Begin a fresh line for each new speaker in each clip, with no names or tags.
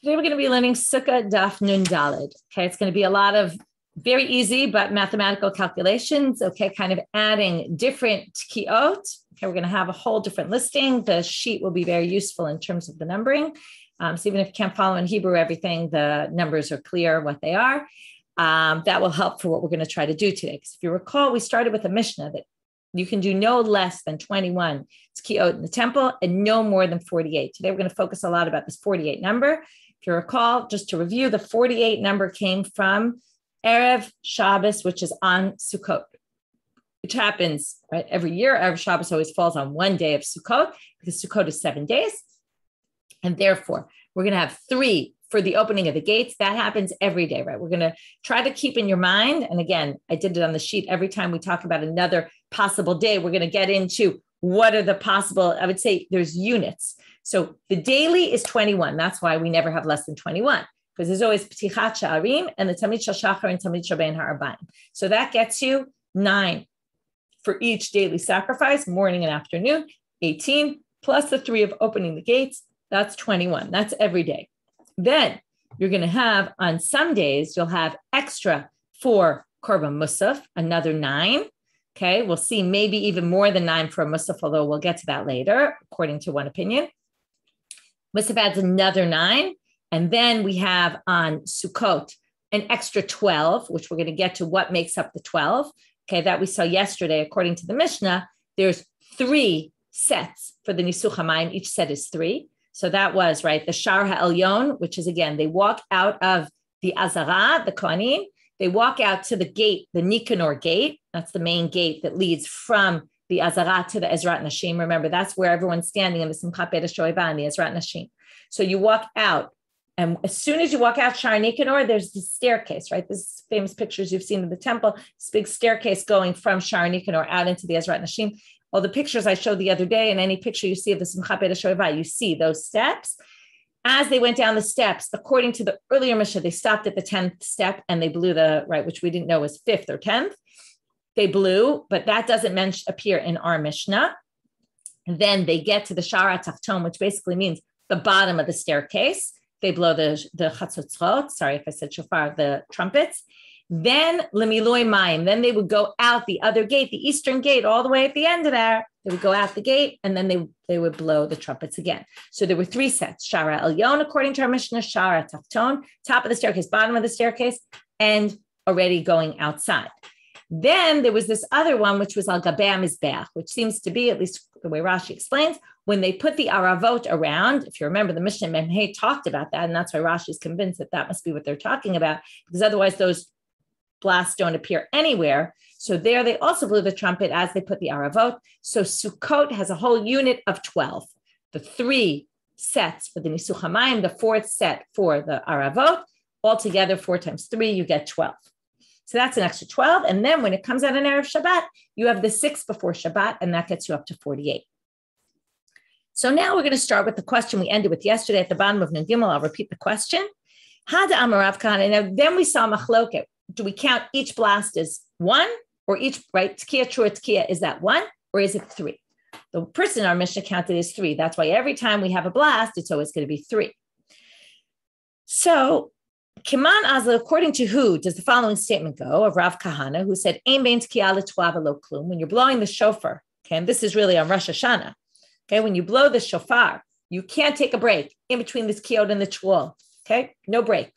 Today we're going to be learning Sukkah Daf Nun Daled. Okay, it's going to be a lot of very easy but mathematical calculations. Okay, kind of adding different kiot. Okay, we're going to have a whole different listing. The sheet will be very useful in terms of the numbering. So even if you can't follow in Hebrew everything, the numbers are clear what they are. That will help for what we're going to try to do today. Because if you recall, we started with a Mishnah that you can do no less than 21 kiot in the temple and no more than 48. Today we're going to focus a lot about this 48 number. If you recall, just to review, the 48 number came from Erev Shabbos, which is on Sukkot, which happens right every year. Erev Shabbos always falls on one day of Sukkot because Sukkot is 7 days. And therefore, we're going to have 3 for the opening of the gates. That happens every day, right? We're going to try to keep in your mind. And again, I did it on the sheet. Every time we talk about another possible day, we're going to get into what are the possible, I would say there's units. So the daily is 21. That's why we never have less than 21, because there's always P'tichat Sha'arim and the Tamid Shel Shachar and Tamid Shel Bein Ha'arbaim. So that gets you 9 for each daily sacrifice, morning and afternoon, 18, plus the 3 of opening the gates. That's 21. That's every day. Then you're going to have, on some days, you'll have extra for Korban Musaf, another 9. Okay, we'll see maybe even more than 9 for a Musaf, although we'll get to that later, according to one opinion. Musaf adds another 9. And then we have on Sukkot an extra 12, which we're going to get to what makes up the 12. Okay, that we saw yesterday, according to the Mishnah, there's 3 sets for the Nisuch HaMayim. Each set is 3. So that was, right, the Shar HaElyon, which is, again, they walk out of the Azara, the Kohanim. They walk out to the gate, the Nikanor gate. That's the main gate that leads from the Azara to the Ezrat Nashim. Remember, that's where everyone's standing in the Simchat Beit HaShoeva and the Ezrat Nashim. So you walk out, and as soon as you walk out Shar Nikanor, there's this staircase, right? This famous pictures you've seen in the temple, this big staircase going from Shar Nikanor out into the Ezrat Nashim. All the pictures I showed the other day, and any picture you see of the Simchat Beit HaShoeva, you see those steps. As they went down the steps, according to the earlier Mishnah, they stopped at the 10th step and they blew the, right, which we didn't know was 5th or 10th. They blew, but that doesn't appear in our Mishnah. And then they get to the Shara Tachton, which basically means the bottom of the staircase. They blow the chatzotzrot, sorry if I said shofar, the trumpets. Then lemiloi mayim, then they would go out the other gate, the eastern gate, all the way at the end of there. They would go out the gate, and then they would blow the trumpets again. So there were 3 sets: Shara Elyon, according to our Mishnah, Shara Tachton, top of the staircase, bottom of the staircase, and already going outside. Then there was this other one, which was Al Gabei HaMizbeach, which seems to be, at least the way Rashi explains, when they put the aravot around. If you remember, the Mishnah Memhei talked about that, and that's why Rashi is convinced that that must be what they're talking about, because otherwise those blasts don't appear anywhere. So there they also blew the trumpet as they put the aravot. So Sukkot has a whole unit of 12. The 3 sets for the Nisuch HaMayim, the 4th set for the aravot, altogether 4 times 3, you get 12. So that's an extra 12. And then when it comes out in Erev Shabbat, you have the 6 before Shabbat, and that gets you up to 48. So now we're going to start with the question we ended with yesterday at the bottom of Nun Gimel. I'll repeat the question. Hada Amarav Kahana. Now then we saw machloket. Do we count each blast as 1 or each, right? Tkiya, trua, tkiya, is that 1 or is it 3? The person in our Mishnah counted as 3. That's why every time we have a blast, it's always going to be 3. So, Kiman Azla, according to who does the following statement go of Rav Kahana, who said, Ein bein tkiya l'twa v'lo klum, when you're blowing the shofar, okay, and this is really on Rosh Hashanah, okay, when you blow the shofar, you can't take a break in between this tkiyot and the t'wal, okay, no break.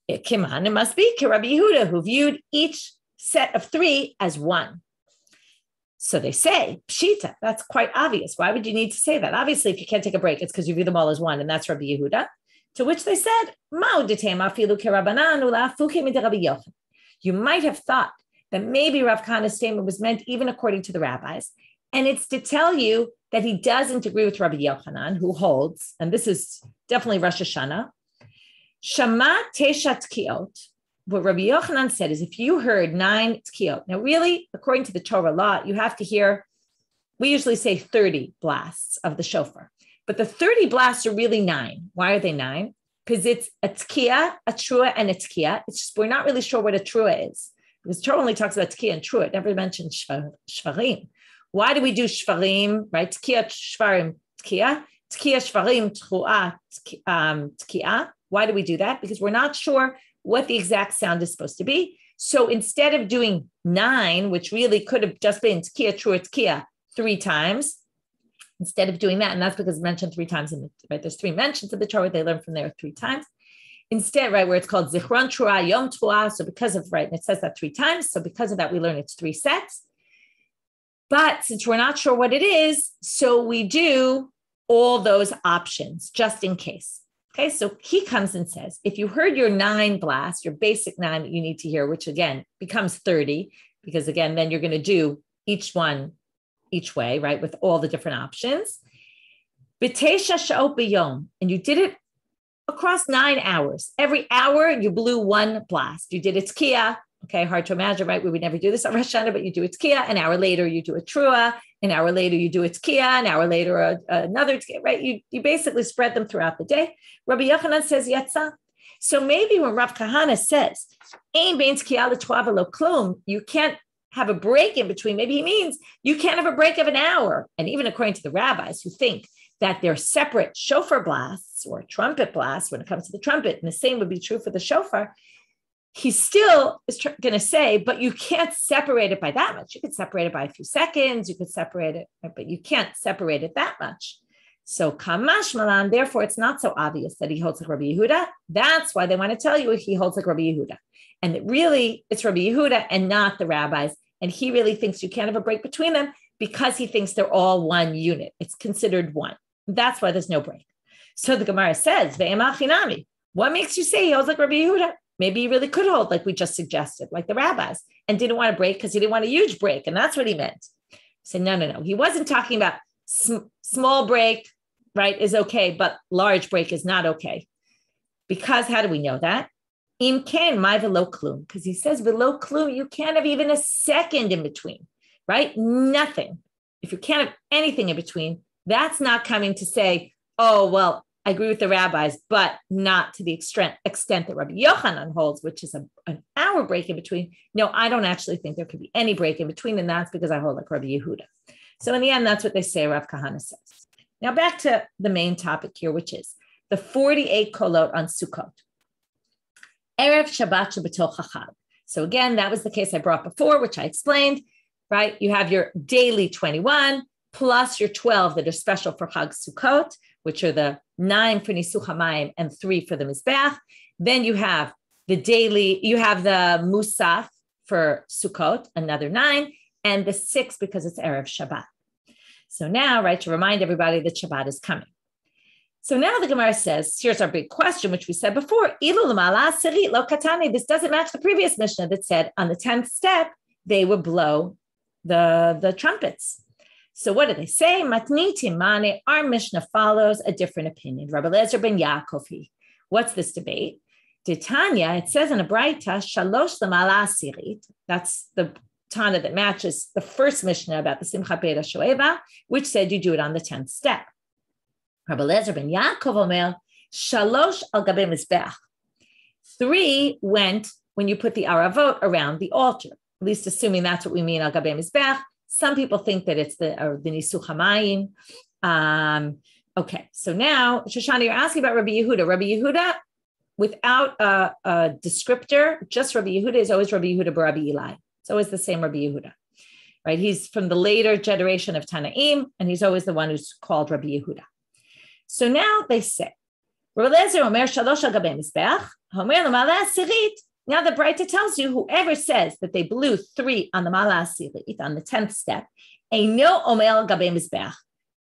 Kiman, it must be Rabbi Yehuda, who viewed each set of 3 as 1. So they say, Pshita, that's quite obvious. Why would you need to say that? Obviously, if you can't take a break, it's because you view them all as 1, and that's Rabbi Yehuda. To which they said, you might have thought that maybe Rav Kahana's statement was meant even according to the rabbis, and it's to tell you that he doesn't agree with Rabbi Yochanan, who holds, and this is definitely Rosh Hashanah, Shama Tesha Tkiot. What Rabbi Yochanan said is if you heard 9 Tkiot, now really, according to the Torah law, you have to hear, we usually say 30 blasts of the shofar, but the 30 blasts are really 9. Why are they 9? Because it's a Tkiya, a Trua, and a Tkiya. It's just, we're not really sure what a Trua is, because Torah only talks about Tkiya and Trua. It never mentions Shvarim. Why do we do Shvarim, right? Tkiya, Shvarim, Tkiya. Tkiya shvarim tchu'a tkiya. Why do we do that? Because we're not sure what the exact sound is supposed to be. So instead of doing 9, which really could have just been tkiya trua tkiya 3 times, instead of doing that, and that's because it's mentioned 3 times in the, right? There's 3 mentions of the Torah. They learn from there 3 times. Instead, right, where it's called zichron trua, yom trua. So because of, right, and it says that 3 times. So because of that, we learn it's 3 sets. But since we're not sure what it is, so we do all those options just in case. Okay, so he comes and says, if you heard your 9 blast, your basic 9 that you need to hear, which again becomes 30, because again, then you're going to do each one each way, right, with all the different options. B'teisha sha'ot b'yom, and you did it across 9 hours. Every hour you blew 1 blast. You did a tkiya. Okay, hard to imagine, right? We would never do this on Rosh Hashanah, but you do a tkiya. An hour later, you do a trua. An hour later, you do a tkiya. An hour later, another tkiya, right? You basically spread them throughout the day. Rabbi Yochanan says, Yetza. So maybe when Rav Kahana says, Ein bein tkiya l'twa v'lo klum, you can't have a break in between. Maybe he means you can't have a break of an hour. And even according to the rabbis who think that they're separate shofar blasts or trumpet blasts when it comes to the trumpet, and the same would be true for the shofar, he still is going to say, but you can't separate it by that much. You could separate it by a few seconds. You could separate it, but you can't separate it that much. So kamash malan, therefore, it's not so obvious that he holds like Rabbi Yehuda. That's why they want to tell you he holds like Rabbi Yehuda. And that really, it's Rabbi Yehuda and not the rabbis. And he really thinks you can't have a break between them because he thinks they're all one unit. It's considered one. That's why there's no break. So the Gemara says, Ve'emach hinami. What makes you say he holds like Rabbi Yehuda? Maybe he really could hold like we just suggested, like the rabbis, and didn't want to break because he didn't want a huge break. And that's what he meant. So no. He wasn't talking about small break, right, is okay, but large break is not okay. Because how do we know that? Im ken my velo klum, because he says velo klum, you can't have even a second in between, right? Nothing. If you can't have anything in between, that's not coming to say, oh, well, I agree with the rabbis, but not to the extent that Rabbi Yochanan holds, which is an hour break in between. No, I don't actually think there could be any break in between, and that's because I hold like Rabbi Yehuda. So in the end, that's what they say, Rav Kahana says. Now back to the main topic here, which is the 48 kolot on Sukkot. Erev Shabbat Shabbatot Chachag. So again, that was the case I brought before, which I explained, right? You have your daily 21 plus your 12 that are special for Chag Sukkot, which are the 9 for Nisuch HaMayim and 3 for the Mizbeach. Then you have the daily, you have the Musaf for Sukkot, another 9, and the 6 because it's Erev Shabbat. So now, right, to remind everybody that Shabbat is coming. So now the Gemara says, here's our big question, which we said before, this doesn't match the previous Mishnah that said on the 10th step, they would blow the trumpets. So what do they say? Matnitim mane, our Mishnah follows a different opinion. Rabbi Lezer ben Yaakov. What's this debate? Titania, it says in a Braita, shalosh l'mala asirit. That's the Tana that matches the first Mishnah about the Simcha Beda Shoeva, which said you do it on the 10th step. Rabbi Lezer ben Yaakov omer, shalosh al gabe mizbeach. 3 went when you put the aravot around the altar, at least assuming that's what we mean al gabe mizbeach. Some people think that it's the Nisuch HaMayim. Okay, so now, Shoshana, you're asking about Rabbi Yehuda. Rabbi Yehuda, without a descriptor, just Rabbi Yehuda is always Rabbi Yehuda bar Rabbi Eli. It's always the same Rabbi Yehuda, right? He's from the later generation of Tanaim, and he's always the one who's called Rabbi Yehuda. So now they say, Rabbi Lezer omer shalosh al gabe mizbeach, omer l'mala asirit. Now the Braita tells you whoever says that they blew 3 on the Mala Asirit, on the 10th step, Eino Omer al Gabe Mizbeach,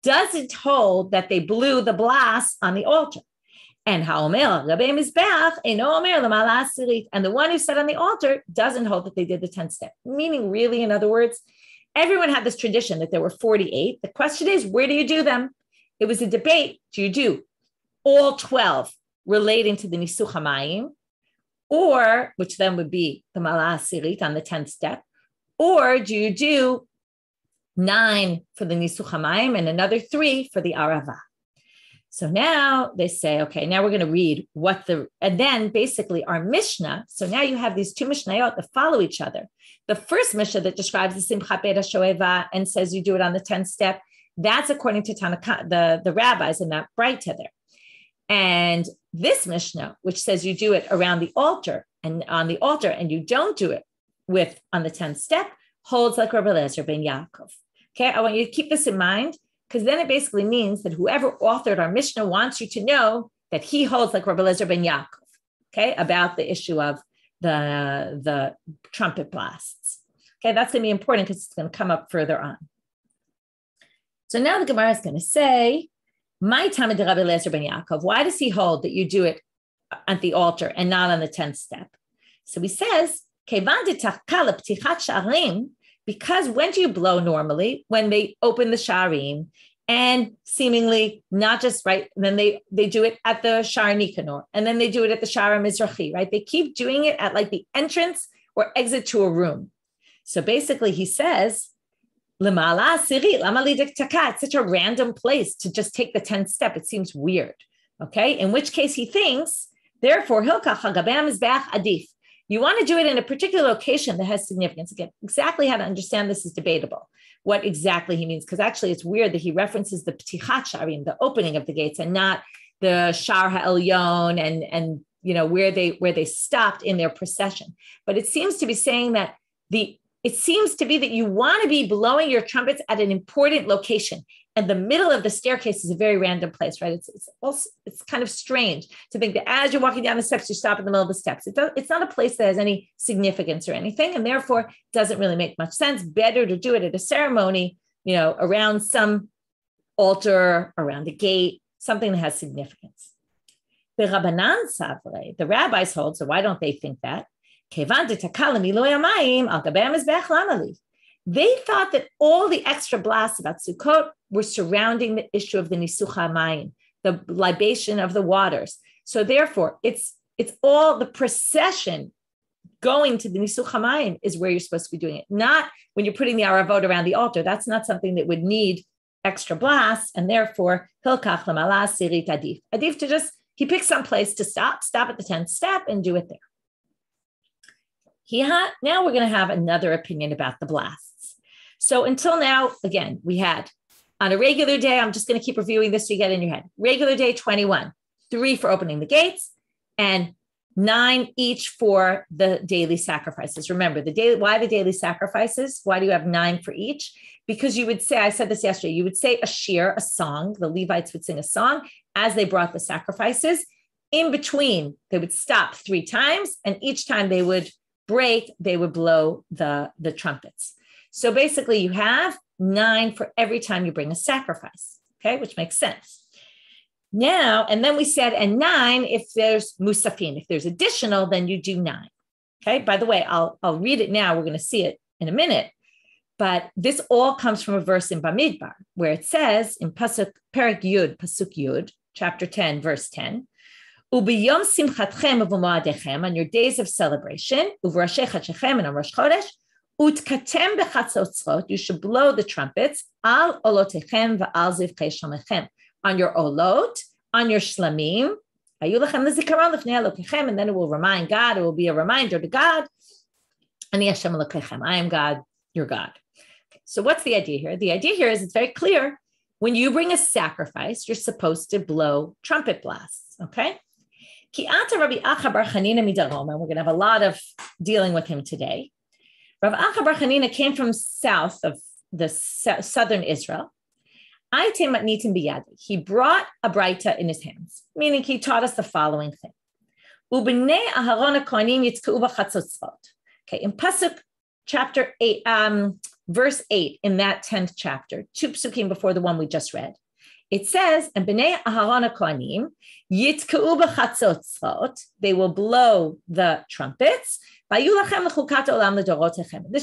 doesn't hold that they blew the blast on the altar. And HaOmer al Gabe Mizbeach, Eino Omer l'Mala Asirit, and the one who said on the altar doesn't hold that they did the 10th step. Meaning really, in other words, everyone had this tradition that there were 48. The question is, where do you do them? It was a debate. Do you do all 12 relating to the Nisuch HaMayim, or, which then would be the Mala Asirit on the 10th step, or do you do 9 for the Nisuch HaMayim and another 3 for the Arava? So now they say, okay, now we're going to read and then basically our Mishnah. So now you have these 2 Mishnayot that follow each other. The first Mishnah that describes the Simchat Beit HaShoeva and says you do it on the 10th step, That's according to the rabbis in that Breita there. And this Mishnah, which says you do it around the altar and on the altar, and you don't do it on the 10th step, holds like Rabbi Eliezer ben Yaakov. Okay, I want you to keep this in mind, because then it basically means that whoever authored our Mishnah wants you to know that he holds like Rabbi Eliezer ben Yaakov, okay, about the issue of the trumpet blasts. Okay, that's going to be important because it's going to come up further on. So now the Gemara is going to say, my Talmid Rabbi Eliezer ben Yaakov, why does he hold that you do it at the altar and not on the 10th step? So he says, because when do you blow normally? When they open the Sharim, and seemingly not just right, and then they do it at the Shar Nikanor, and then they do it at the Shar Mizrachi, right? They keep doing it at like the entrance or exit to a room. So basically he says, it's such a random place to just take the 10th step. It seems weird, okay? In which case he thinks, therefore, you want to do it in a particular location that has significance. Again, exactly how to understand this is debatable, what exactly he means, because actually it's weird that he references the Ptichat Sharim, the opening of the gates, and not the Shar HaElyon and where they stopped in their procession. But it seems to be saying that it seems to be that you want to be blowing your trumpets at an important location. And the middle of the staircase is a very random place, right? It's kind of strange to think that as you're walking down the steps, you stop in the middle of the steps. It's not a place that has any significance or anything, and therefore doesn't really make much sense. Better to do it at a ceremony, around some altar, around a gate, something that has significance. The Rabbanan Savre, the rabbis hold, so why don't they think that? They thought that all the extra blasts about Sukkot were surrounding the issue of the Nisuch HaMayim, the libation of the waters. So therefore, it's all the procession going to the Nisuch HaMayim is where you're supposed to be doing it, not when you're putting the aravot around the altar. That's not something that would need extra blasts, and therefore, Hilkach Lamala Sirit Adif. Adif to just, he picks some place to stop at the 10th step and do it there. Now we're going to have another opinion about the blasts. So until now, again, we had on a regular day, I'm just going to keep reviewing this so you get in your head. Regular day 21, 3 for opening the gates, and 9 each for the daily sacrifices. Remember, why the daily sacrifices? Why do you have 9 for each? Because you would say, I said this yesterday, you would say a shiur, a song. The Levites would sing a song as they brought the sacrifices. In between, they would stop 3 times, and each time they would break, they would blow the trumpets. So basically you have 9 for every time you bring a sacrifice, okay, which makes sense. Now, and then we said, and 9, if there's musafin, if there's additional, then you do 9. Okay, by the way, I'll read it now. We're going to see it in a minute. But this all comes from a verse in Bamidbar, where it says in Pasuk Yud, chapter 10, verse 10, Ubiyom simchatchem u'moadechem, on your days of celebration, u'v'rashei chadshechem, and on Rosh Chodesh, utkatem bechatzotzrot, you should blow the trumpets, al olotechem v'al zivkei shamechem, on your olot, on your shlamim, ayulachem lezikaron lefnei elokechem, and then it will remind God, it will be a reminder to God, ani Hashem elokechem, I am God, your God. Okay, so what's the idea here? The idea here is it's very clear. When you bring a sacrifice, you're supposed to blow trumpet blasts, okay? Rabbi Acha bar Chanina midarom, and we're going to have a lot of dealing with him today. Rabbi Acha bar Chanina came from south of the southern Israel. He brought a Breita in his hands, meaning he taught us the following thing. Okay, in Pasuk chapter 8, verse 8, in that 10th chapter, 2 psukim before the one we just read, it says, and Bnei Aharon HaKohanim yitka'u b'chatzotzrot, they will blow the trumpets. This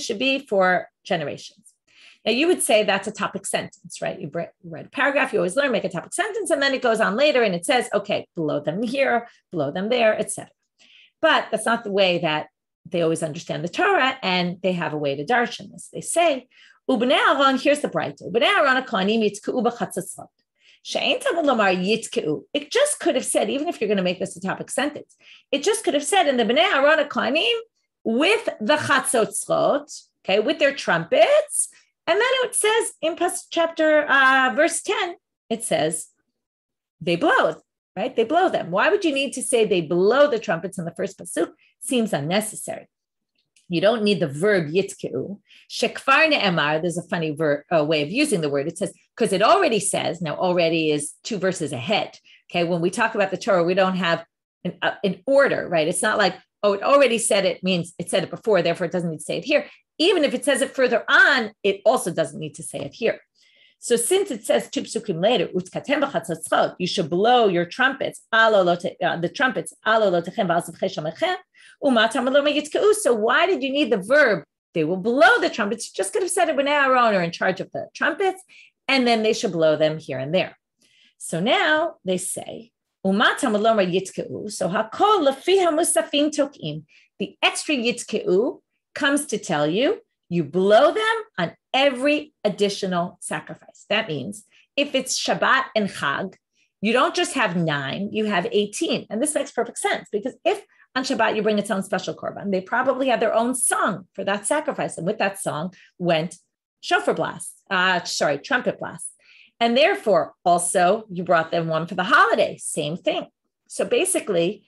should be for generations. Now you would say that's a topic sentence, right? You read a paragraph, you always learn, make a topic sentence, and then it goes on later and it says, okay, blow them here, blow them there, etc. But that's not the way that they always understand the Torah, and they have a way to darshan this. They say, Ubnei Aharon, here's the Breita, Ubnei Aharon HaKohanim yitka'u b'chatzotzrot. It just could have said, even if you're going to make this a topic sentence, it just could have said in the Bnei Aharon HaKohanim with the chatzotzrot, okay, with their trumpets, And then it says in chapter verse 10, it says they blow, right? They blow them. Why would you need to say they blow the trumpets in the first pasuk? Seems unnecessary. You don't need the verb yitkeu. Shekvar ne'emar, there's a funny way of using the word. It says, because it already says, now already is 2 verses ahead. Okay, when we talk about the Torah, we don't have an order, right? It's not like, oh, it already said it, means it said it before, therefore it doesn't need to say it here. Even if it says it further on, it also doesn't need to say it here. So since it says 2 psukim later, you should blow your trumpets, the trumpets, so why did you need the verb? They will blow the trumpets. You just could have said it when Aaron are in charge of the trumpets, and then they should blow them here and there. So now they say, so hakol lefi hamusafim tokim. The extra yitkeu comes to tell you, you blow them on every additional sacrifice. That means if it's Shabbat and Chag, you don't just have 9, you have 18. And this makes perfect sense because if on Shabbat you bring its own special korban, they probably had their own song for that sacrifice. And with that song went shofar blasts, trumpet blasts. And therefore, also, you brought them one for the holiday, same thing. So basically,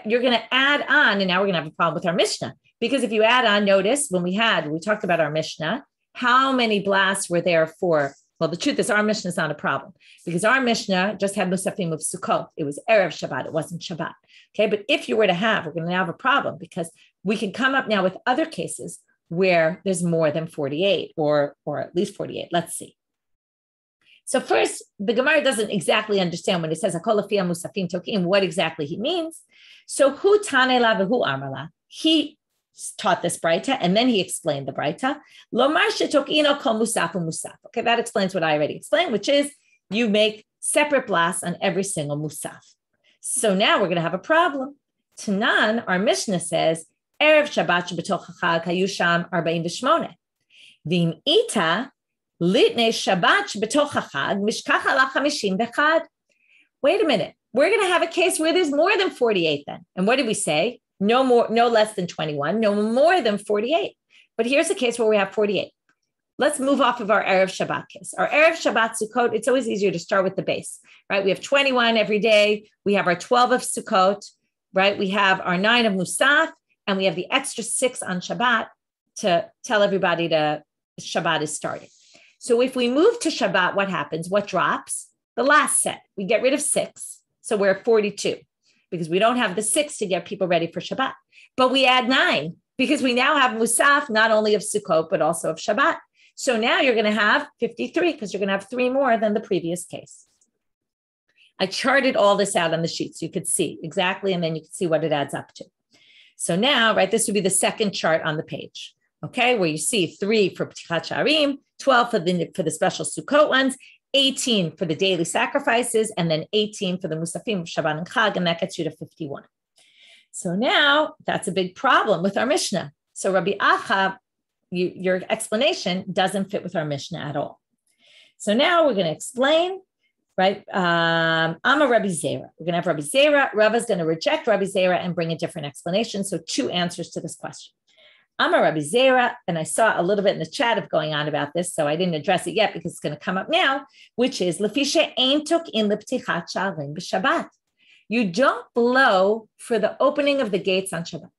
you're going to add on, and now we're going to have a problem with our Mishnah. Because if you add on, notice when we talked about our Mishnah, how many blasts were there for? Well, the truth is our Mishnah is not a problem because our Mishnah just had Musafim of Sukkot. It was Erev Shabbat. It wasn't Shabbat. Okay. But if you were to we're going to have a problem because we can come up now with other cases where there's more than 48 or at least 48. Let's see. So first, the Gemara doesn't exactly understand when it says Hakol Lefia Musafim Tokim, what exactly he means. So hu Tanela v'hu Amrala. He taught this Braita, and then he explained the Braita. Lomar shetokino kol musaf u'musaf. Okay, that explains what I already explained, which is you make separate blasts on every single musaf. So now we're going to have a problem. Tanan, our Mishnah says, Erev Shabbat shebetoch chag hayu sham 48. V'im ita litnei Shabbat shebetoch chag mishkach ala 51. Wait a minute. We're going to have a case where there's more than 48 then. And what did we say? No more, no less than 21, no more than 48. But here's a case where we have 48. Let's move off of our Erev Shabbat case. Our Erev Shabbat Sukkot, it's always easier to start with the base, right? We have 21 every day. We have our 12 of Sukkot, right? We have our 9 of Musaf, and we have the extra 6 on Shabbat to tell everybody Shabbat is starting. So if we move to Shabbat, what happens? What drops? The last set. We get rid of 6. So we're at 42. Because we don't have the 6 to get people ready for Shabbat. But we add 9 because we now have Musaf, not only of Sukkot, but also of Shabbat. So now you're going to have 53 because you're going to have 3 more than the previous case. I charted all this out on the sheet so you could see exactly, and then you can see what it adds up to. So now, right, this would be the second chart on the page, okay, where you see 3 for P'tichat Sha'arim, 12 for the special Sukkot ones, 18 for the daily sacrifices, and then 18 for the Musafim, Shabbat, and Chag, and that gets you to 51. So now that's a big problem with our Mishnah. So Rabbi Acha, your explanation doesn't fit with our Mishnah at all. So now we're going to explain, right? I'm a Rabbi Zera. We're going to have Rabbi Zera. Rava's going to reject Rabbi Zera and bring a different explanation. So 2 answers to this question. I'm a Rabbi Zera, and I saw a little bit in the chat of going on about this, so I didn't address it yet because it's going to come up now, which is Lefisha ein tuk in leptichat sha'arim b'Shabbat. You don't blow for the opening of the gates on Shabbat.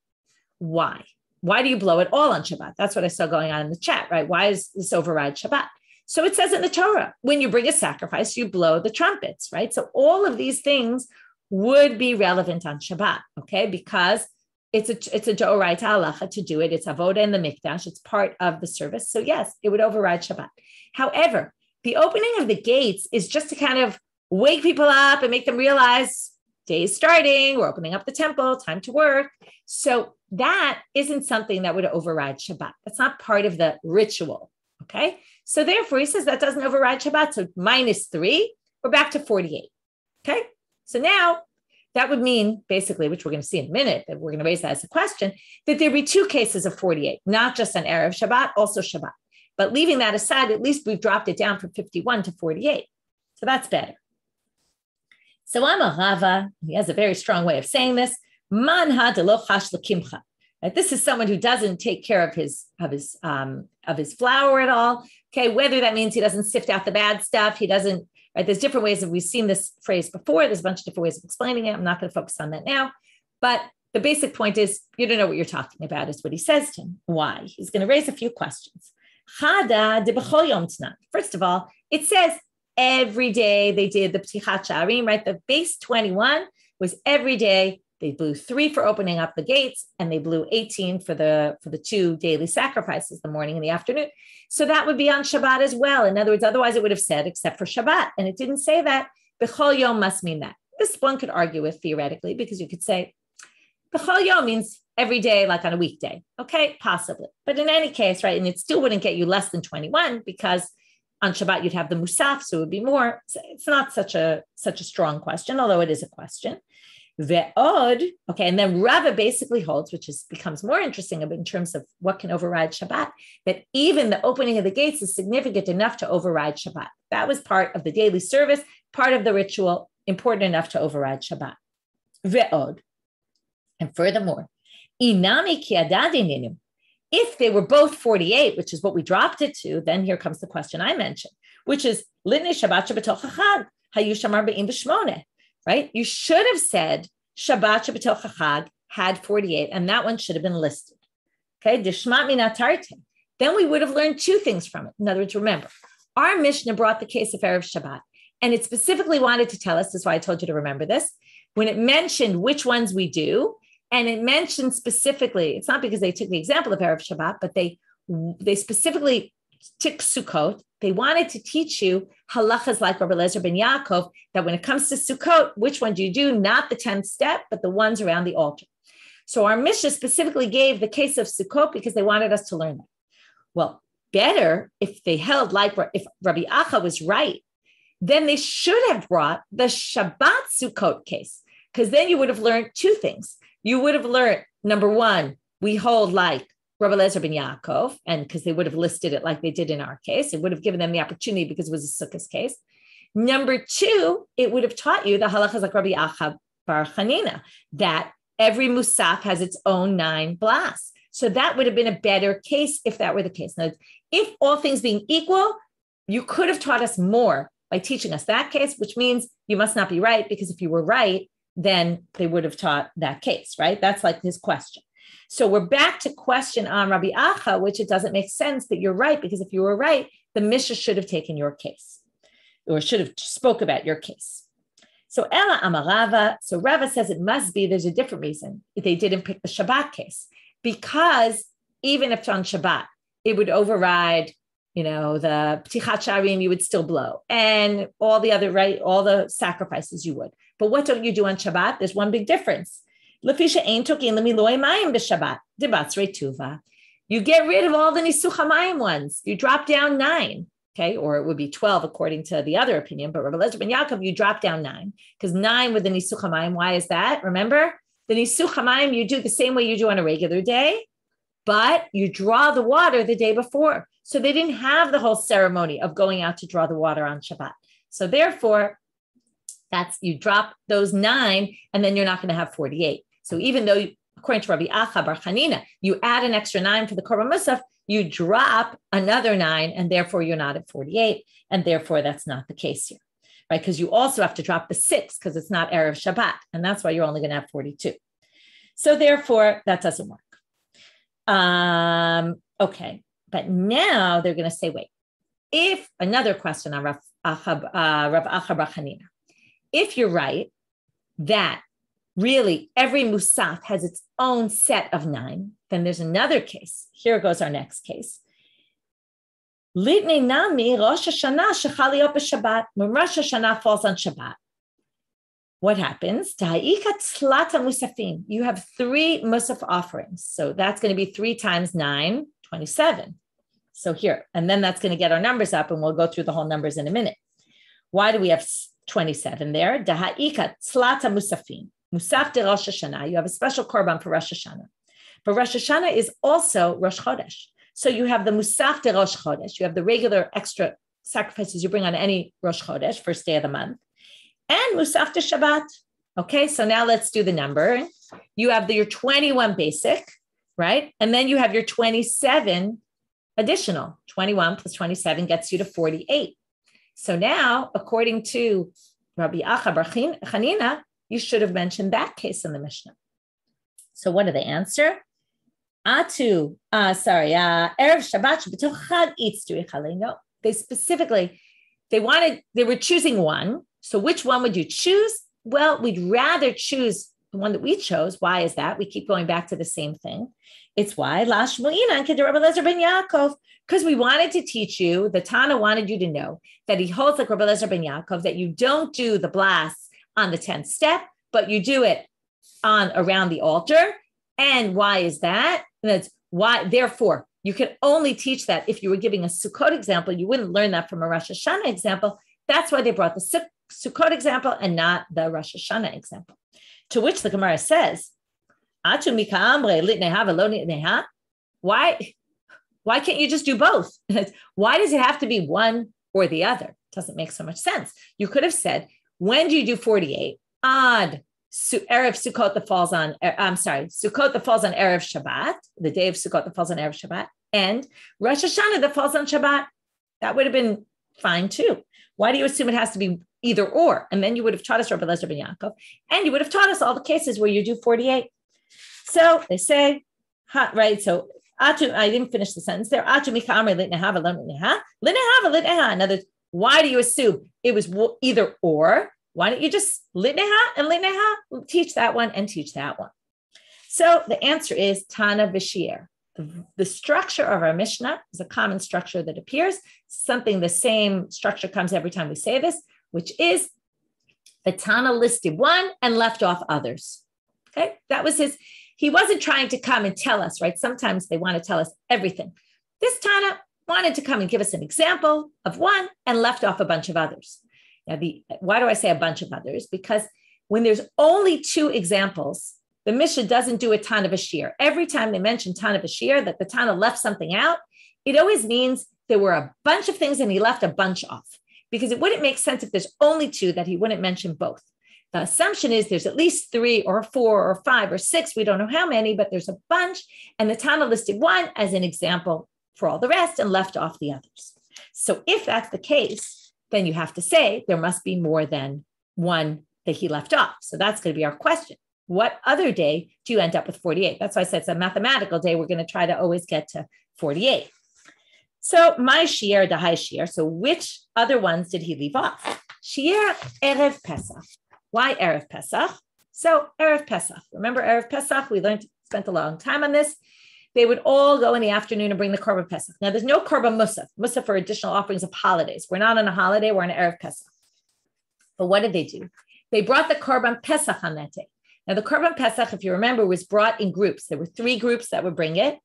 Why? Why do you blow it all on Shabbat? That's what I saw going on in the chat, right? Why is this override Shabbat? So it says in the Torah, when you bring a sacrifice, you blow the trumpets, right? So all of these things would be relevant on Shabbat, okay? Because it's a Doraita halacha to do it. It's avoda in the mikdash. It's part of the service. So yes, it would override Shabbat. However, the opening of the gates is just to kind of wake people up and make them realize day is starting. We're opening up the temple, time to work. So that isn't something that would override Shabbat. That's not part of the ritual. Okay. So therefore he says that doesn't override Shabbat. So -3, we're back to 48. Okay. So now that would mean basically, which we're going to see in a minute, that we're going to raise that as a question, that there'd be 2 cases of 48, not just on Erev Shabbat, also Shabbat. But leaving that aside, at least we've dropped it down from 51 to 48. So that's better. So I'm a Rava. He has a very strong way of saying this. Man ha de lo chash l'kimcha. Right? This is someone who doesn't take care of his flour at all. Okay, whether that means he doesn't sift out the bad stuff, he doesn't. Right? There's different ways we've seen this phrase before. There's a bunch of different ways of explaining it. I'm not going to focus on that now, but the basic point is you don't know what you're talking about. Is what he says to him. Why? He's going to raise a few questions. First of all, it says every day they did the Ptichat Sha'arim, right? The base 21 was every day. They blew 3 for opening up the gates, and they blew 18 for the 2 daily sacrifices, the morning and the afternoon. So that would be on Shabbat as well. In other words, otherwise it would have said except for Shabbat, and it didn't say that. B'chol yom must mean that. This one could argue with theoretically, because you could say b'chol yom means every day, like on a weekday. Okay, possibly. But in any case, right, and it still wouldn't get you less than 21 because on Shabbat you'd have the musaf, so it would be more. It's not such a strong question, although it is a question. Ve'od, okay, and then Rava basically holds, which becomes more interesting in terms of what can override Shabbat, that even the opening of the gates is significant enough to override Shabbat. That was part of the daily service, part of the ritual, important enough to override Shabbat. Ve'od, and furthermore, inami ki adadininu. If they were both 48, which is what we dropped it to, then here comes the question I mentioned, which is Litnei Shabbat Shabbatot Chachag Hayu Shamar Be'im B'Shmone. Right? You should have said Shabbat Shabbatot Chachag had 48, and that one should have been listed. Okay, Dishmat Minatarte. Then we would have learned 2 things from it. In other words, remember, our Mishnah brought the case of Erev Shabbat, and it specifically wanted to tell us, that's why I told you to remember this, when it mentioned which ones we do, and it mentioned specifically, it's not because they took the example of Erev Shabbat, but they specifically took Sukkot. They wanted to teach you halachas like Rabbi Eliezer ben Yaakov, that when it comes to Sukkot, which one do you do? Not the 10th step, but the ones around the altar. So our Mishnah specifically gave the case of Sukkot because they wanted us to learn that. Well, better if they held like, if Rabbi Acha was right, then they should have brought the Shabbat Sukkot case, because then you would have learned 2 things. You would have learned, number 1, we hold like Rabbi Eliezer ben Yaakov, and because they would have listed it like they did in our case, it would have given them the opportunity because it was a Sukkah's case. Number 2, it would have taught you the halachas like Rabbi Acha bar Chanina, that every musaf has its own 9 blasts. So that would have been a better case if that were the case. Now, if all things being equal, you could have taught us more by teaching us that case, which means you must not be right, because if you were right, then they would have taught that case, right? That's like his question. So we're back to question on Rabbi Acha, which it doesn't make sense that you're right, because if you were right, the Mishnah should have taken your case, or should have spoke about your case. So Ela Amarava, so Rava says it must be, there's a different reason if they didn't pick the Shabbat case, because even if on Shabbat, it would override, the Ptichat Sha'arim, you would still blow, and all the other, right, all the sacrifices you would. But what don't you do on Shabbat? There's one big difference. You get rid of all the Nisuch HaMayim ones. You drop down 9, okay? Or it would be 12 according to the other opinion. But Rabbi Eliezer ben Yaakov, you drop down 9, because 9 with the Nisuch HaMayim. Why is that? Remember, the Nisuch HaMayim you do the same way you do on a regular day, but you draw the water the day before. So they didn't have the whole ceremony of going out to draw the water on Shabbat. So therefore, you drop those 9, and then you're not going to have 48. So even though, according to Rabbi Acha bar Chanina, you add an extra 9 for the Korban Musaf, you drop another 9, and therefore you're not at 48, and therefore that's not the case here, right? Because you also have to drop the 6, because it's not Erev Shabbat, and that's why you're only going to have 42. So therefore, that doesn't work. Okay, but now they're going to say, wait, if another question on Rav Acha bar Chanina, if you're right that really every musaf has its own set of 9, then there's another case. Here goes our next case. Litnei nami Rosh Hashanah shechaliot b'Shabbat. When Rosh Hashanah falls on Shabbat, what happens? Musafim. You have 3 musaf offerings. So that's going to be 3 times 9, 27. So here, and then that's going to get our numbers up, and we'll go through the whole numbers in a minute. Why do we have 27 there? Daha'ika tzlata musafim. Musaf de Rosh Hashanah. You have a special korban for Rosh Hashanah. But Rosh Hashanah is also Rosh Chodesh. So you have the Musaf de Rosh Chodesh. You have the regular extra sacrifices you bring on any Rosh Chodesh, first day of the month. And Musaf de Shabbat. Okay, so now let's do the number. You have your 21 basic. right? And then you have your 27 additional. 21 plus 27 gets you to 48. So now, according to Rabbi Acha bar Chanina, you should have mentioned that case in the Mishnah. So what do they answer? Erev Shabbat B'toch Chag Itztu Ichalei. No, they were choosing one. So which one would you choose? Well, we'd rather choose the one that we chose. Why is that? We keep going back to the same thing. It's why because we wanted to teach you, the Tana wanted you to know that he holds like Rabbi Eliezer ben Yaakov, that you don't do the blast on the 10th step, but you do it around the altar. And why is that? And that's why, therefore, you can only teach that if you were giving a Sukkot example. You wouldn't learn that from a Rosh Hashanah example. That's why they brought the Sukkot example and not the Rosh Hashanah example. To which the Gemara says, why can't you just do both? Why does it have to be one or the other? It doesn't make so much sense. You could have said, when do you do 48? Erev Sukkot that falls on, Sukkot that falls on Erev Shabbat, the day of Sukkot that falls on Erev Shabbat, and Rosh Hashanah that falls on Shabbat. That would have been fine too. Why do you assume it has to be either or? And then you would have taught us Rabbi Eliezer ben Yaakov, and you would have taught us all the cases where you do 48. So they say, right, so I didn't finish the sentence there. In other words, why do you assume it was either or? Why don't you just litneha and litneha, teach that one and teach that one? So the answer is Tana v'Shiur. The structure of our Mishnah is a common structure that appears. Something the same structure comes every time we say this, which is the Tana listed one and left off others. Okay, that was his. He wasn't trying to come and tell us, right? Sometimes they want to tell us everything. This Tana wanted to come and give us an example of one and left off a bunch of others. Now, why do I say a bunch of others? Because when there's only two examples, the Mishnah doesn't do a Tana v'Shiur. Every time they mention Tana v'Shiur, that the Tana left something out, it always means there were a bunch of things and he left a bunch off. Because it wouldn't make sense if there's only two that he wouldn't mention both. The assumption is there's at least 3 or 4 or 5 or 6. We don't know how many, but there's a bunch. And the Tana listed one as an example for all the rest and left off the others. So if that's the case, then you have to say there must be more than one that he left off. So that's going to be our question. What other day do you end up with 48? That's why I said it's a mathematical day. We're going to try to always get to 48. So my Shiur, the high Shiur. So which other ones did he leave off? Shiur Erev Pesach. Why Erev Pesach? So Erev Pesach. Remember Erev Pesach? We spent a long time on this. They would all go in the afternoon and bring the Korban Pesach. Now, there's no Korban Musaf for additional offerings of holidays. We're not on a holiday. We're on Erev Pesach. But what did they do? They brought the Korban Pesach on that day. Now, the Korban Pesach, if you remember, was brought in groups. There were 3 groups that would bring it.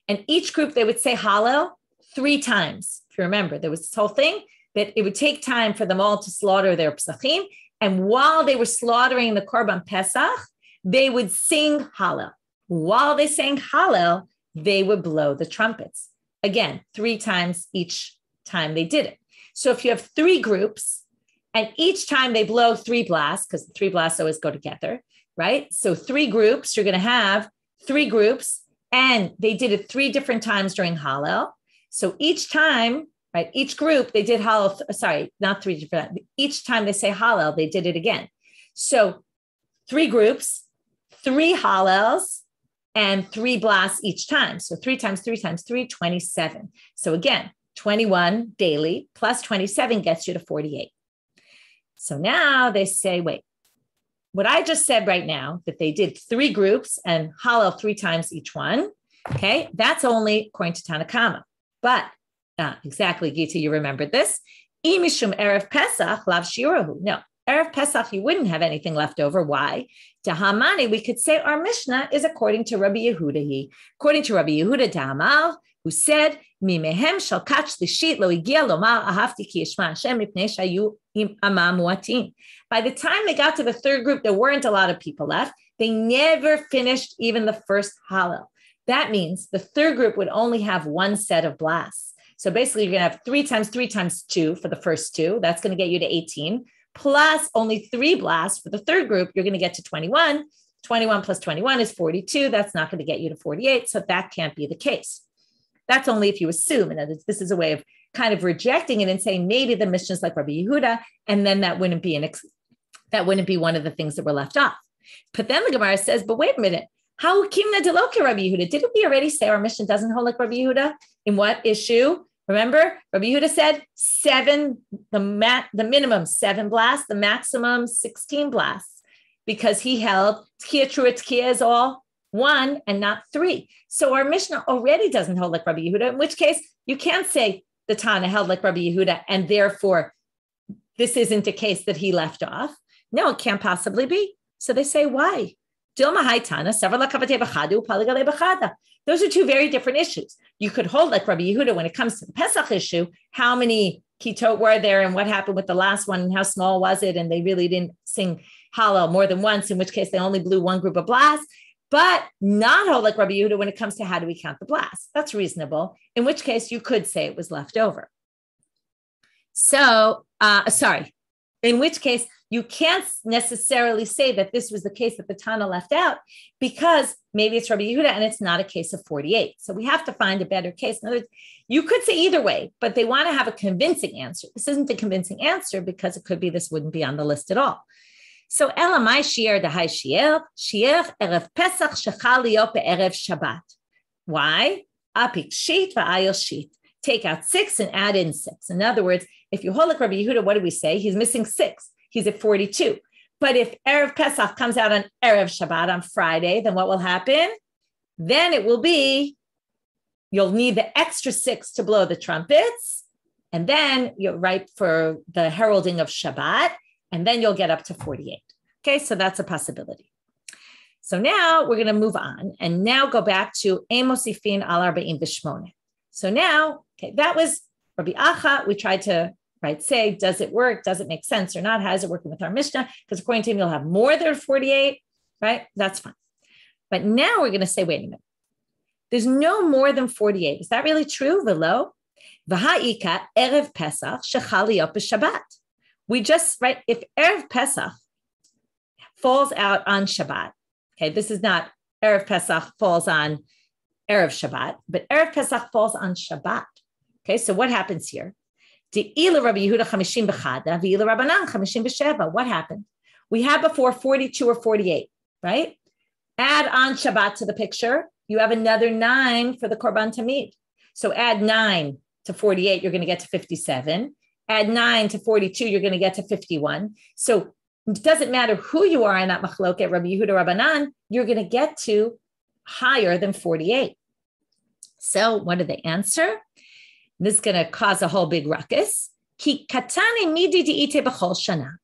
And each group, they would say Hallel 3 times. If you remember, there was this whole thing that it would take time for them all to slaughter their Pesachim. And while they were slaughtering the Korban Pesach, they would sing Hallel. While they sang Hallel, they would blow the trumpets. Again, 3 times each time they did it. So if you have 3 groups, and each time they blow 3 blasts, because the 3 blasts always go together, right? So 3 groups, you're going to have 3 groups, and they did it 3 different times during Hallel. So each time, right, each group, they did Hallel, not 3 different, each time they say Hallel, they did it again. So 3 groups, 3 Hallels, and 3 blasts each time. So 3 times 3 times 3, 27. So again, 21 daily plus 27 gets you to 48. So now they say, wait, what I just said right now, that they did 3 groups and Hallel 3 times each one, okay, that's only according to Tanakama. But exactly, Gita, you remembered this. Imishum Erev Pesach lav shiurahu. No, Erev Pesach, you wouldn't have anything left over. Why? Dahamani, we could say our Mishnah is according to Rabbi Yehuda. According to Rabbi Yehuda Dahamal, who said, Mimehem shal kach lishit lo igia lomar ahavti ki yishma Hashem mipnei shayu im amam muatim. By the time they got to the 3rd group, there weren't a lot of people left. They never finished even the first Hallel. That means the 3rd group would only have 1 set of blasts. So basically, you're going to have 3 times 3 times 2 for the first 2. That's going to get you to 18. Plus only 3 blasts for the 3rd group, you're going to get to 21. 21 plus 21 is 42. That's not going to get you to 48. So that can't be the case. That's only if you assume. In other words, this is a way of kind of rejecting it and saying maybe the Mishnah is like Rabbi Yehuda, and then that wouldn't be one of the things that were left off. But then the Gemara says, but wait a minute. How kimna deloke Rabbi Yehuda? Didn't we already say our Mishnah doesn't hold like Rabbi Yehuda? In what issue? Remember, Rabbi Yehuda said 7, the minimum 7 blasts, the maximum 16 blasts, because he held tkiya trua tkiya is all 1 and not 3. So our Mishnah already doesn't hold like Rabbi Yehuda, in which case you can't say the Tana held like Rabbi Yehuda, and therefore this isn't a case that he left off. No, it can't possibly be. So they say, why? Those are two very different issues. You could hold like Rabbi Yehuda when it comes to the Pesach issue. How many kitot were there and what happened with the last one and how small was it? And they really didn't sing Hallel more than once, in which case they only blew one group of blasts, but not hold like Rabbi Yehuda when it comes to how do we count the blasts. That's reasonable, in which case you could say it was left over. So, in which case you can't necessarily say that this was the case that the Tana left out, because maybe it's Rabbi Yehuda and it's not a case of 48. So we have to find a better case. In other words, you could say either way, but they want to have a convincing answer. This isn't a convincing answer because it could be this wouldn't be on the list at all. So Elamai Shiur the Hai Shiur Erev Pesach Shechal Liot Be'erev Shabbat. Why? Apik Sheet Va'ayil Sheet. Take out 6 and add in 6. In other words, if you hold like Rabbi Yehuda, what do we say? He's missing 6. He's at 42. But if Erev Pesach comes out on Erev Shabbat on Friday, then what will happen? Then it will be, you'll need the extra 6 to blow the trumpets. And then you're right for the heralding of Shabbat. And then you'll get up to 48. Okay, so that's a possibility. So now we're going to move on and now go back to Emosifin al Arba'im B'Shmona. So now, okay, that was Rabbi Acha. We tried to say, does it work? Does it make sense or not? How is it working with our Mishnah? Because according to him, you'll have more than 48, right? That's fine. But now we're going to say, wait a minute. There's no more than 48. Is that really true? Velo? V'ha'ika Erev Pesach shechal liot b'Shabbat. We just, if Erev Pesach falls out on Shabbat, okay, this is not Erev Pesach falls on Erev Shabbat, but Erev Pesach falls on Shabbat. Okay, so what happens here? What happened? We had before 42 or 48, right? Add on Shabbat to the picture. You have another 9 for the Korban Tamid. So add 9 to 48, you're going to get to 57. Add 9 to 42, you're going to get to 51. So it doesn't matter who you are in that machloket, Rabbi Yehuda, Rabbanan, you're going to get to higher than 48. So what do they answer? This is going to cause a whole big ruckus. Ki katane midi diite b'chol shana.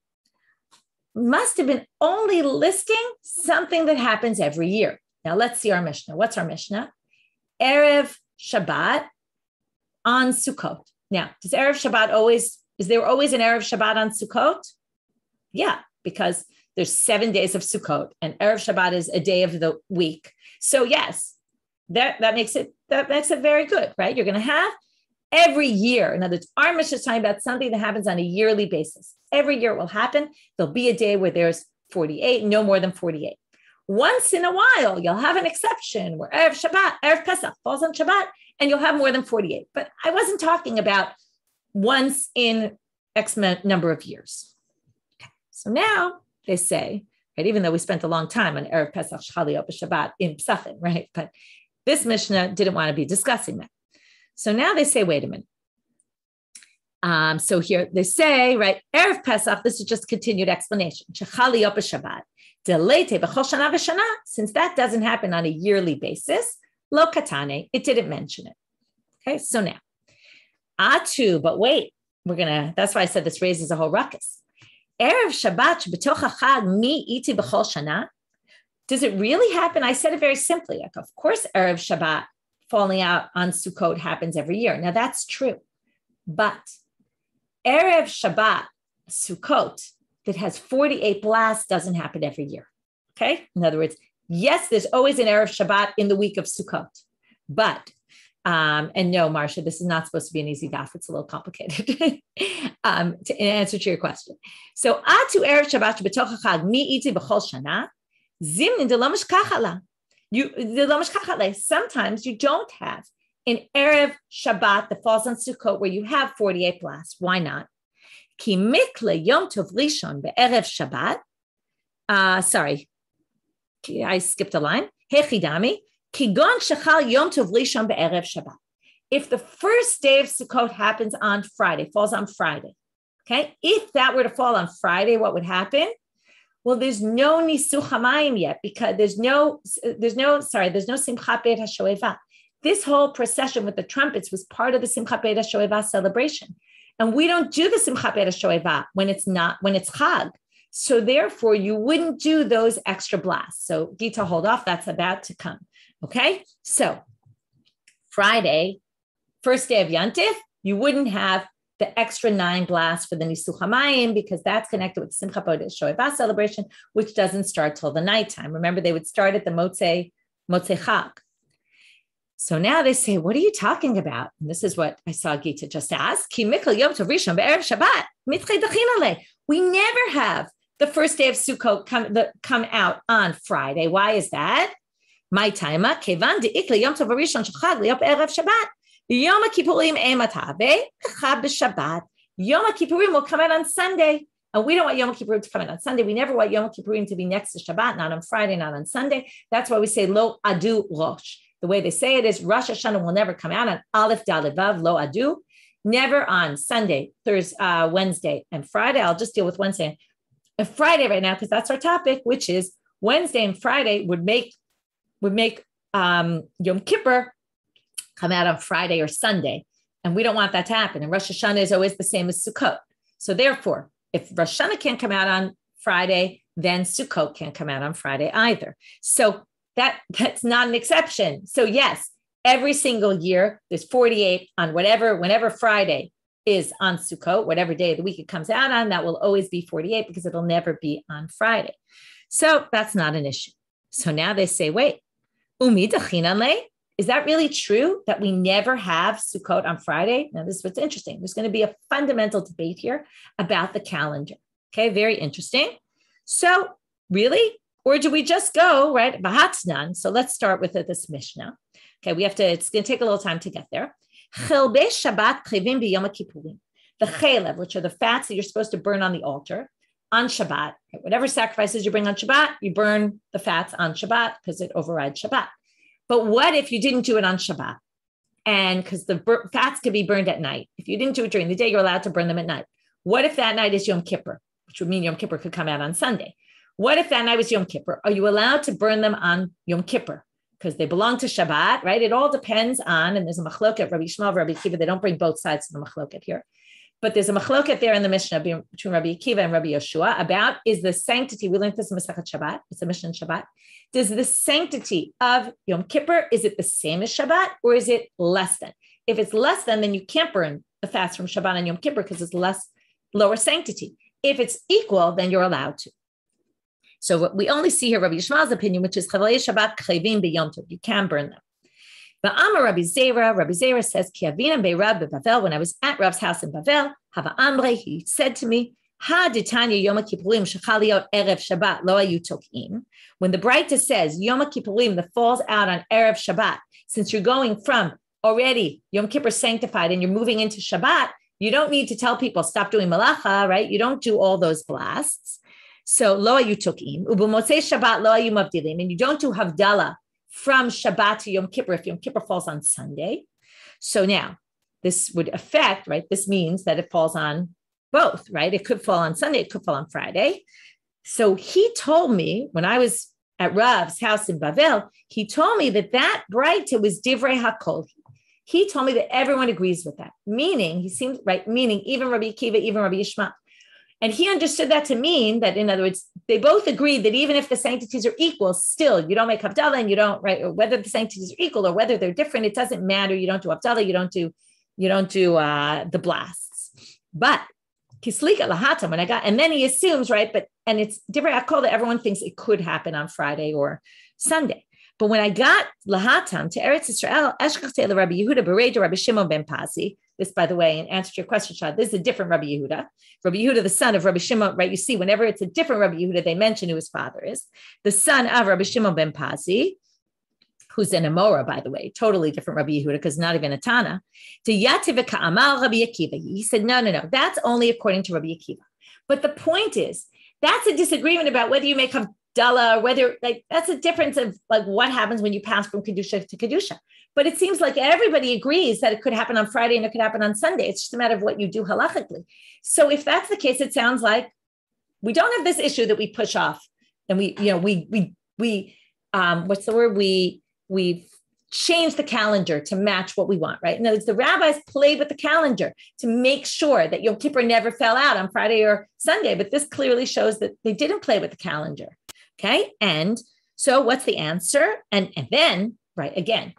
Must have been only listing something that happens every year. Now let's see our Mishnah. What's our Mishnah? Erev Shabbat on Sukkot. Now, does Erev Shabbat is there always an Erev Shabbat on Sukkot? Yeah, because there's 7 days of Sukkot and Erev Shabbat is a day of the week. So yes, that makes it very good, right? You're going to have every year. In other words, our Mishnah is talking about something that happens on a yearly basis. Every year it will happen. There'll be a day where there's 48, no more than 48. Once in a while, you'll have an exception where Erev Pesach falls on Shabbat, and you'll have more than 48. But I wasn't talking about once in X number of years. Okay. So now they say, right, even though we spent a long time on Erev Pesach Shechal Liot b'Shabbat in Pesachim, right? But this Mishnah didn't want to be discussing that. So now they say, wait a minute. So here they say, right, Erev Pesach, this is just continued explanation. Shechal Liot b'Shabbat. Delete b'chol shana v'shana. Since that doesn't happen on a yearly basis, lo katane, it didn't mention it. Okay, so now, atu, but wait, that's why I said this raises a whole ruckus. Erev Shabbat b'toch hachag mi iti b'chol shana. Does it really happen? I said it very simply. Like, of course, Erev Shabbat falling out on Sukkot happens every year. Now that's true. But Erev Shabbat, Sukkot, that has 48 blasts doesn't happen every year. Okay? In other words, yes, there's always an Erev Shabbat in the week of Sukkot. But, and no, Marcia, this is not supposed to be an easy daf. It's a little complicated to answer to your question. So, Atu Erev Shabbat b'toch hachag mi iti b'chol shana. Zimnin de lo mishkachala. Sometimes you don't have an Erev Shabbat that falls on Sukkot where you have 48 blasts. Why not? Ki mikle Yom Tov Rishon be'erev Shabbat. Sorry, I skipped a line. Hechidami. Kigon shechal Yom Tov Rishon be'erev Shabbat. If the first day of Sukkot happens on Friday, falls on Friday, okay? If that were to fall on Friday, what would happen? Well, there's no Nisuch HaMayim yet because there's no Simchat Beit HaShoeva. This whole procession with the trumpets was part of the Simchat Beit HaShoeva celebration. And we don't do the Simchat Beit HaShoeva when it's Chag. So therefore, you wouldn't do those extra blasts. So Gita, hold off. That's about to come. Okay? So Friday, first day of Yantif, you wouldn't have the extra 9 blasts for the Nisuch HaMayim because that's connected with Simchat Beit HaShoeva celebration, which doesn't start till the nighttime. Remember, they would start at the Motzei Chag. So now they say, what are you talking about? And this is what I saw Gita just ask. Ki mikol Yom Tov Rishon be'erev Shabbat, mitzchei dachinale. We never have the first day of Sukkot come out on Friday. Why is that? My timer, kevan de'ikle Yom Tov Rishon shechag li'op erev Shabbat. Yom Kippurim ematave chab b'Shabbat. Yom Kippurim will come out on Sunday. And we don't want Yom Kippurim to come out on Sunday. We never want Yom Kippurim to be next to Shabbat, not on Friday, not on Sunday. That's why we say lo adu rosh. The way they say it is Rosh Hashanah will never come out on Aleph Daled Vav lo adu. Never on Sunday, Thursday, Wednesday, and Friday. I'll just deal with Wednesday and Friday right now because that's our topic, which is Wednesday and Friday would make Yom Kippur come out on Friday or Sunday. And we don't want that to happen. And Rosh Hashanah is always the same as Sukkot. So therefore, if Rosh Hashanah can't come out on Friday, then Sukkot can't come out on Friday either. So that's not an exception. So yes, every single year, there's 48 on whenever Friday is on Sukkot, whatever day of the week it comes out on, that will always be 48 because it'll never be on Friday. So that's not an issue. So now they say, wait, umi dachinale? Is that really true that we never have Sukkot on Friday? Now, this is what's interesting. There's going to be a fundamental debate here about the calendar. Okay, very interesting. So really, or do we just go, right? Bahatznan. So let's start with this Mishnah. Okay, it's going to take a little time to get there. Chelbe Shabbat chevim b'yom kippurim. The chelev, which are the fats that you're supposed to burn on the altar on Shabbat. Okay, whatever sacrifices you bring on Shabbat, you burn the fats on Shabbat because it overrides Shabbat. But what if you didn't do it on Shabbat? And because the fats could be burned at night. If you didn't do it during the day, you're allowed to burn them at night. What if that night is Yom Kippur, which would mean Yom Kippur could come out on Sunday? What if that night was Yom Kippur? Are you allowed to burn them on Yom Kippur? Because they belong to Shabbat, right? It all depends on, and there's a machloket, Rabbi Shmuel, Rabbi Akiva. They don't bring both sides to the machloket here. But there's a machloket there in the Mishnah between Rabbi Akiva and Rabbi Yoshua about is the sanctity, we learned this in Masechet Shabbat, it's a Mishnah in Shabbat. Does the sanctity of Yom Kippur, is it the same as Shabbat or is it less than? If it's less than, then you can't burn the fats from Shabbat and Yom Kippur because it's lower sanctity. If it's equal, then you're allowed to. So what we only see here Rabbi Yishmael's opinion, which is Chavalei Shabbat Chayvim b'Yom Tov. You can burn them. But Amar Rabbi Zera says, Ki avinam be'Rab be'Bavel, when I was at Rab's house in Bavel, Hava Amre, he said to me, Ha d'Tanya Yom Kippurim shechaliot erev Shabbat lo ayu tokim. When the Braita says Yom Kippurim that falls out on erev Shabbat, since you're going from already Yom Kippur sanctified and you're moving into Shabbat, you don't need to tell people stop doing malacha, right? You don't do all those blasts. So lo ayu tokim u'b'motzei Shabbat lo ayu mavdilim, and you don't do havdalah from Shabbat to Yom Kippur if Yom Kippur falls on Sunday. So now this would affect, right? This means that it falls on both, right? It could fall on Sunday, it could fall on Friday. So he told me when I was at Rav's house in Bavel, he told me that Braita was divrei hakol. He told me that everyone agrees with that, meaning he seems right, meaning even Rabbi Akiva, even Rabbi Yishmael. And he understood that to mean that, in other words, they both agreed that even if the sanctities are equal, still you don't make Havdalah and you don't, right? Or whether the sanctities are equal or whether they're different, it doesn't matter. You don't do Havdalah, you don't do the blasts. But Kislika Lahatam, when I got, and then he assumes, right? And it's different. I call that everyone thinks it could happen on Friday or Sunday. But when I got Lahatam to Eretz Yisrael, Eshkach Rabbi Yehuda Berei Rabbi Shimon ben Pazi, This, by the way, in answer to your question, Shad, this is a different Rabbi Yehuda. Rabbi Yehuda, the son of Rabbi Shimon, right? You see, whenever it's a different Rabbi Yehuda, they mention who his father is. The son of Rabbi Shimon ben Pazi, who's an Amora, by the way, totally different Rabbi Yehuda, because not even a Tana. To Yativ Ka'amal Rabbi Akiva. He said, no, that's only according to Rabbi Akiva. But the point is, that's a disagreement about whether you make Havdalah or whether, like, that's a difference of like what happens when you pass from Kedusha to Kedusha. But it seems like everybody agrees that it could happen on Friday and it could happen on Sunday. It's just a matter of what you do halachically. So if that's the case, it sounds like we don't have this issue that we push off, and we've changed the calendar to match what we want, right? In other words, the rabbis played with the calendar to make sure that Yom Kippur never fell out on Friday or Sunday, but this clearly shows that they didn't play with the calendar, okay? And so what's the answer? And then, right, again,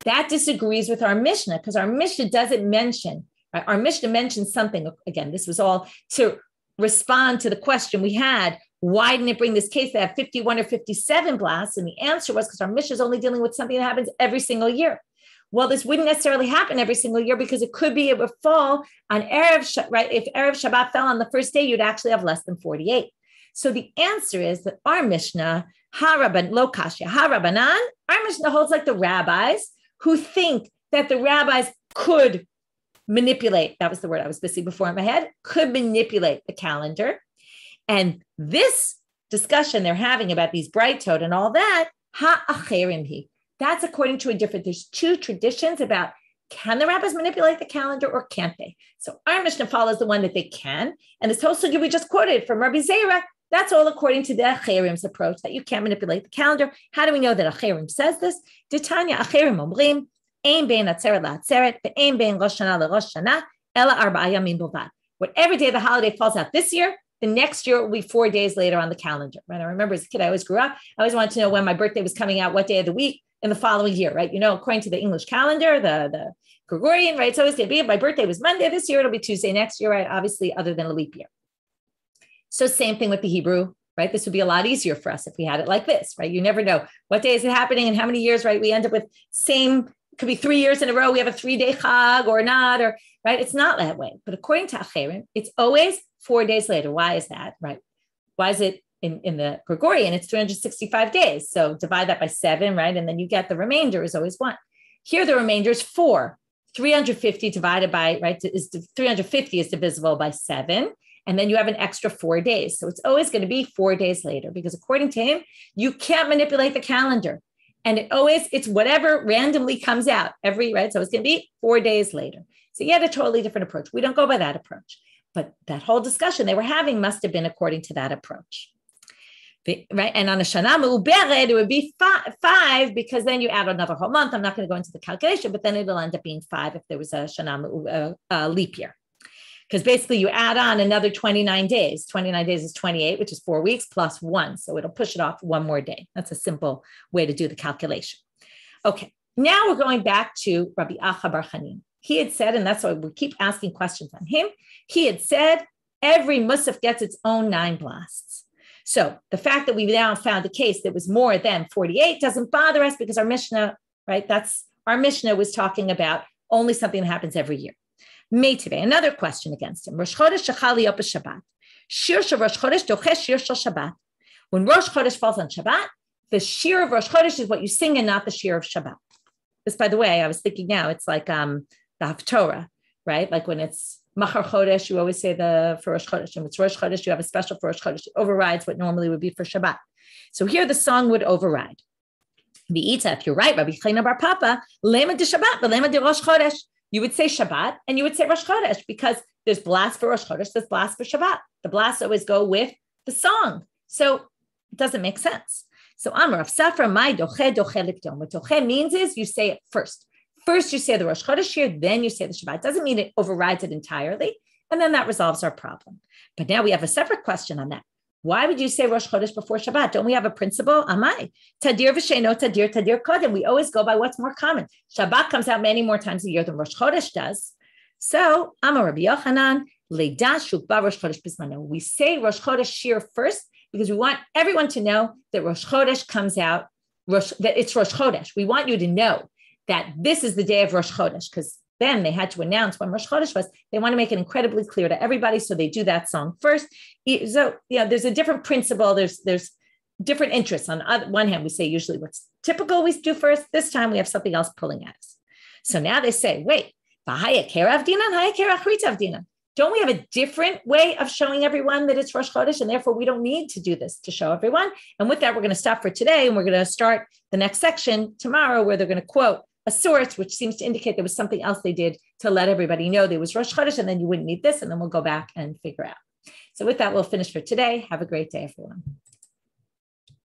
that disagrees with our Mishnah, because our Mishnah doesn't mention, right? Our Mishnah mentions something, again, this was all to respond to the question we had, why didn't it bring this case that had 51 or 57 blasts? And the answer was because our Mishnah is only dealing with something that happens every single year. Well, this wouldn't necessarily happen every single year, because it would fall on Erev, right? If Erev Shabbat fell on the first day, you'd actually have less than 48. So the answer is that our Mishnah, lo kashya, Rabbanan, our Mishnah holds like the rabbis who think that the rabbis could manipulate, that was the word I was busy before in my head, could manipulate the calendar. And this discussion they're having about these bright toad and all that, that's according to there's two traditions about, can the rabbis manipulate the calendar or can't they? So our Mishnah follows the one that they can. And this whole sugya we just quoted from Rabbi Zera, that's all according to the Acherim's approach, that you can't manipulate the calendar. How do we know that Acherim says this? Titanya Acherim omrim, ein bein atzeret la'atzeret, ve'ein bein Rosh Hashanah leRosh Hashanah, ela arba'a yamim bilvad. Whatever day the holiday falls out this year, the next year will be 4 days later on the calendar, right? I remember as a kid, I always grew up. I always wanted to know when my birthday was coming out, what day of the week in the following year, right? You know, according to the English calendar, the Gregorian, right? It's always going to be, if my birthday was Monday this year, it'll be Tuesday next year, right? Obviously, other than a leap year. So same thing with the Hebrew, right? This would be a lot easier for us if we had it like this, right? You never know what day is it happening and how many years, right? We end up with could be 3 years in a row. We have a 3-day chag or not, or right? It's not that way. But according to Acherim, it's always 4 days later. Why is that, right? Why is it in the Gregorian? It's 365 days. So divide that by 7, right? And then you get the remainder is always 1. Here, the remainder is 4. 350 divided by, right, 350 is divisible by 7. And then you have an extra 4 days. So it's always going to be 4 days later, because according to him, you can't manipulate the calendar. And it's whatever randomly comes out right? So it's going to be 4 days later. So he had a totally different approach. We don't go by that approach. But that whole discussion they were having must have been according to that approach. Right? And on a Shana Me'uberet, it would be 5, because then you add another whole month. I'm not going to go into the calculation, but then it'll end up being 5 if there was a Shana leap year. Because basically you add on another 29 days. 29 days is 28, which is 4 weeks plus 1. So it'll push it off 1 more day. That's a simple way to do the calculation. Okay, now we're going back to Rabbi Acha Bar Chanin. He had said, and that's why we keep asking questions on him, he had said, every Musaf gets its own 9 blasts. So the fact that we've now found a case that was more than 48 doesn't bother us, because our Mishnah, right, our Mishnah was talking about only something that happens every year. Meitive, another question against him. Rosh Chodesh shechal liyot b'Shabbat. Shiur shel Rosh Chodesh doches shiur shel Shabbat. When Rosh Chodesh falls on Shabbat, the shiur of Rosh Chodesh is what you sing and not the shiur of Shabbat. This, by the way, I was thinking now, it's like the Haftorah, right? Like when it's Machar Chodesh, you always say for Rosh Chodesh. And if it's Rosh Chodesh, you have a special for Rosh Chodesh. It overrides what normally would be for Shabbat. So here the song would override. If you're right, Rabbi Chayna Bar Papa, lema de Shabbat, lema de Rosh Chodesh. You would say Shabbat and you would say Rosh Chodesh, because there's blast for Rosh Chodesh, there's blast for Shabbat. The blasts always go with the song. So it doesn't make sense. So Amar of Safra, my doche likdom. What doche means is you say it first. First you say the Rosh Chodesh here, then you say the Shabbat. It doesn't mean it overrides it entirely. And then that resolves our problem. But now we have a separate question on that. Why would you say Rosh Chodesh before Shabbat? Don't we have a principle? Amai. Tadir v'sheino tadir, tadir kodem. We always go by what's more common. Shabbat comes out many more times a year than Rosh Chodesh does. So, Amar Rabbi Yochanan, Leida shukba Rosh Chodesh bismano. We say Rosh Chodesh Shiur first, because we want everyone to know that Rosh Chodesh comes out, that it's Rosh Chodesh. We want you to know that this is the day of Rosh Chodesh, because then they had to announce when Rosh Chodesh was. They want to make it incredibly clear to everybody, so they do that song first. So there's a different principle. There's different interests. On one hand, we say usually what's typical we do first. This time we have something else pulling at us. So now they say, wait, don't we have a different way of showing everyone that it's Rosh Chodesh, and therefore we don't need to do this to show everyone? And with that, we're going to stop for today, and we're going to start the next section tomorrow, where they're going to quote a source, which seems to indicate there was something else they did to let everybody know there was Rosh Chodesh, and then you wouldn't need this, and then we'll go back and figure out. So with that, we'll finish for today. Have a great day, everyone.